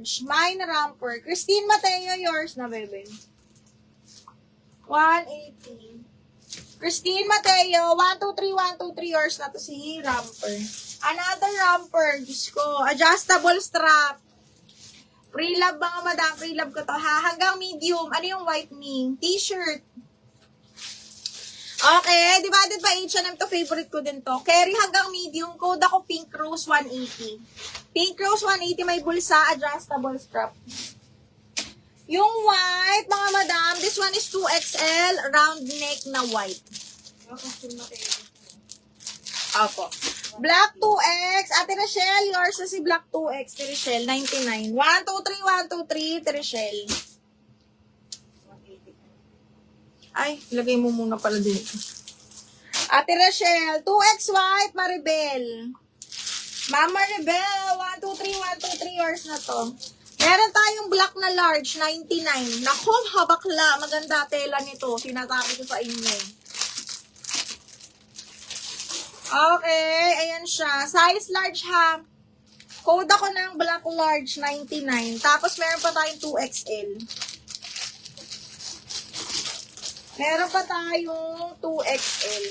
large. Mine romper. Christine Mateo, yours na, bebe. 180. Christine Mateo, 123, yours na to si romper. Another romper, Diyos ko. Adjustable strap. Pre-love mga madam, pre-love ko to ha. Hanggang medium. Ano yung whitening? T-shirt. Okay, divided by H&M to, favorite ko din to. Carry hanggang medium, code ako Pink Rose 180. Pink Rose 180, may bulsa, adjustable strap. Yung white, mga madam, this one is 2XL, round neck na white. Opo. Black 2X, Ate Rachel, yours na si Black 2X, Ate Rachel, 99. 123, Ate Rachel. Ay, ilagay mo muna pala dito. Ate Rachel, 2X white, Maribel. Ma'am Maribel, 123, yours na to. Meron tayong black na large, 99. Naku, habakla, maganda tela nito. Sinasabi ko sa inyo. Okay, ayan siya. Size large ha. Code ako ng black large, 99. Tapos meron pa tayong 2XL. Meron pa tayong 2XL.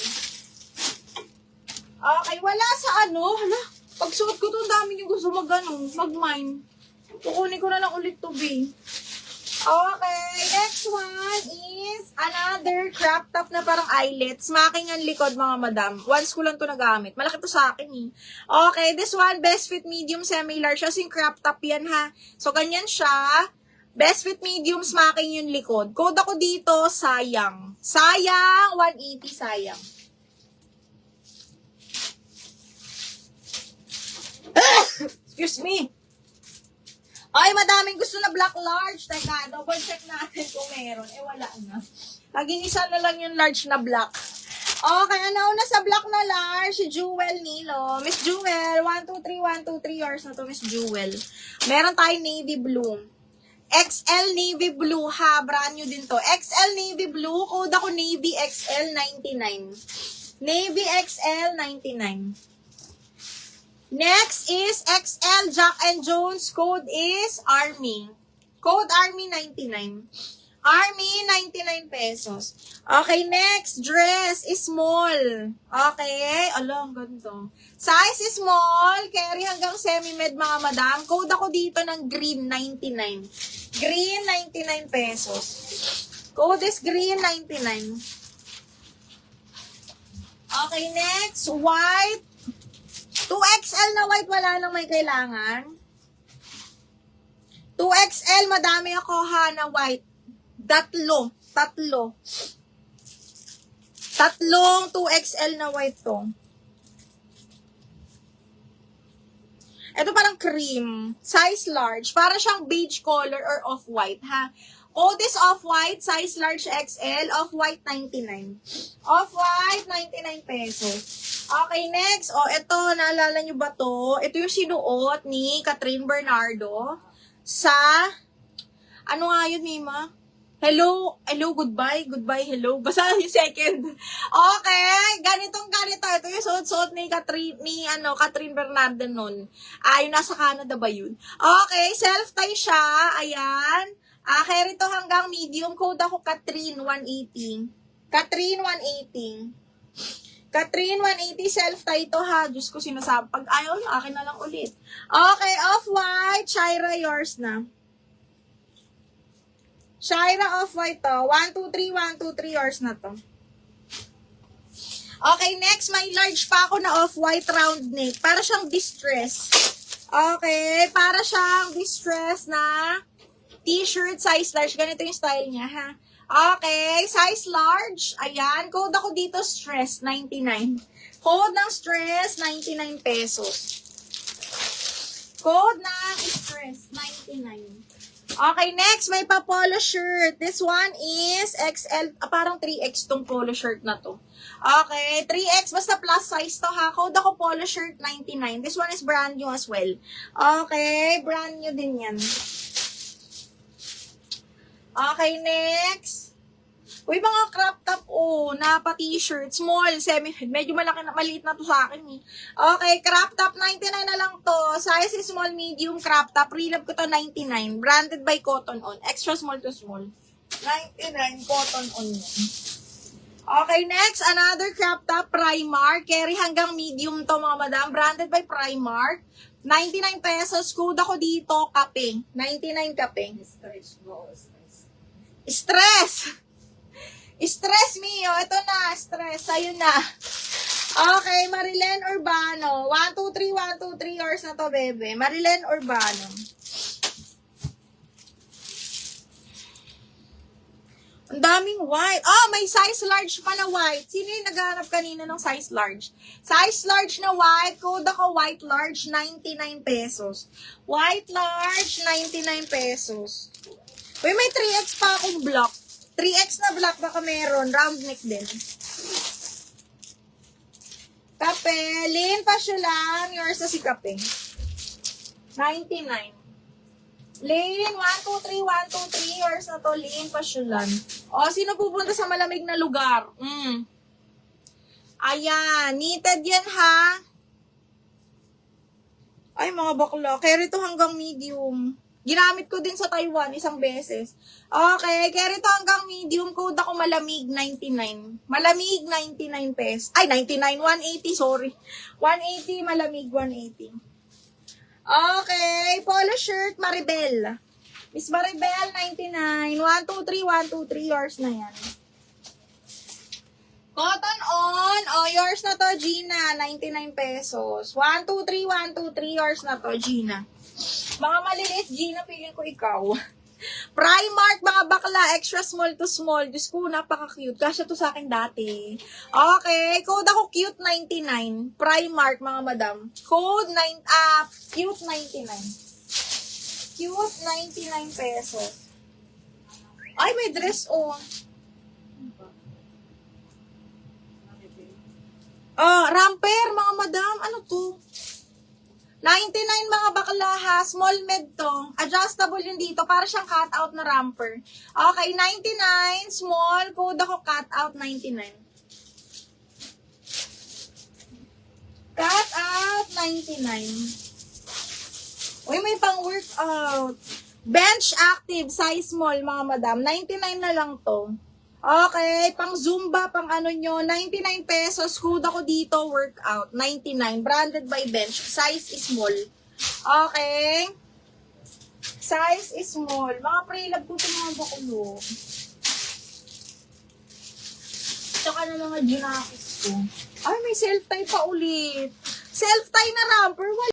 Okay, wala sa ano. Hala, pag suot ko to, dami nyo gusto mag-mine. Kukunin ko na lang ulit to, B. Okay, next one is another crop top na parang eyelets. Making ang likod, mga madam. Once ko lang to nagamit. Malaki to sa akin, eh. Okay, this one, best fit medium semi-large. Kasi crop top yan, ha. So, ganyan siya. Best fit medium, smacking yung likod. Code ako dito, sayang. Sayang, 180, sayang. Excuse me. Ay, madaming gusto na black large. Teka, double check natin kung meron. Eh, wala na. Laging isa na lang yung large na black. Okay, ano na sa black na large? Si Jewel Nilo. Miss Jewel, 123, yours na to, Miss Jewel. Meron tayong navy blue. XL Navy Blue ha, brand new din to. XL Navy Blue, code ako Navy XL 99. Navy XL 99. Next is XL Jack and Jones, code is Army. Code Army 99. Army 99 pesos. Okay, next dress is small. Okay, alam, ganito. Size is small, carry hanggang semi-med mga madam. Code ako dito ng green 99. Green 99 pesos. Code is green 99. Okay, next white. 2XL na white, wala nang may kailangan. 2XL, madami ako ha na white. Tatlong 2XL na white to. Ito parang cream. Size large. Para siyang beige color or off-white, ha? Code is off-white. Size large XL. Off-white 99. Off-white 99 pesos. Okay, next. O, ito. Naalala nyo ba to? Ito yung sinuot ni Catherine Bernardo sa... Ano nga yun, Mima? Hello, goodbye, hello. Basta yung second. Okay, ganito. Ito yung suot-suot ni Catherine Bernardo nun. Yung nasa Canada ba yun? Okay, self-tie siya. Ayan. Carry to hanggang medium. Code ako Catherine 180. Catherine 180. Catherine 180, self-tie to ha. Diyos ko, sinasabi. Pag ayaw nyo, akin na lang ulit. Okay, off-white. Shira, yours na. Shira off-white to. 123, yours na to. Okay, next, may large pa ako na off-white round neck. Para siyang distress. Okay, para siyang distress na t-shirt size large. Ganito yung style niya, ha? Okay, size large. Ayan, code ako dito, stress, 99. Code ng stress, 99 pesos. Code ng stress, 99. Okay, next, may pa polo shirt. This one is XL, parang 3X tong polo shirt na to. Okay, 3X, basta plus size to ha. Code ako polo shirt, 99. This one is brand new as well. Okay, brand new din yan. Okay, next. Uy, mga crop top, na pa t-shirt, small, semi, medyo malaki na, maliit na to sa akin eh. Okay, crop top, 99 na lang to. Size is small, medium, crop top. Relove ko to, 99. Branded by Cotton On. Extra small to small. 99, Cotton On yun. Okay, next, another crop top, Primark. Carry hanggang medium to, mga madam. Branded by Primark. 99 pesos. Code ako dito, kapeng. 99 kapeng. Stress! Stress, Mio. Ito na, stress. Ayun na. Okay, Marilen Urbano. 1, 2, 3, 1, 2, 3 hours na to, bebe. Marilen Urbano. Ang daming white. May size large pa na white. Sino yung naghanap kanina ng size large? Size large na white. Code ako white large, 99 pesos. White large, 99 pesos. Uy, may 3X pa akong block. 3X na black baka meron. Round neck din. Kape. Lin Pasyolan. Yours na si Kape. 99. Lin, 1, 2, 3, 1, 2, 3. Yours na to. Lin Pasyolan. Sino pupunta sa malamig na lugar? Ayan. Knitted yan, ha? Ay, mga bakla. Carry to hanggang medium. Ginamit ko din sa Taiwan isang beses. Okay, carry to hanggang medium. Code ako malamig, 99. Malamig, 99 pesos. Ay, 99, 180, sorry. 180, malamig, 180. Okay, polo shirt, Maribel. Miss Maribel, 99. 1, 2, 3, 1, 2, 3, yours na yan. Cotton On, yours na to, Gina, 99 pesos. 1, 2, 3, 1, 2, 3, yours na to, Gina. Mga maliliit, Gina, piling ko ikaw. Primark, mga bakla, extra small to small. Diyos ko, napaka-cute. Kasya to sa akin dati. Okay, code ako cute 99. Primark, mga madam. Code cute 99. Cute 99 pesos. Ay, may dress on. Ramper, mga madam. Ano to? 99 mga bakla ha, small med to. Adjustable yun dito, para siyang cut-out na ramper. Okay, 99, small, code ako cut-out 99. Cut-out 99. Uy, may pang-workout. Bench active, size small mga madam, 99 na lang to. Okay, pang Zumba, pang ano nyo, 99 pesos, code ako dito, workout, 99, branded by Bench, size is small. Okay, size is small, mga pre-love ko ito mga bakulo. Tsaka na mga ginakis ko. Ay, may self-tie pa ulit. Self-tie na ramper, wala.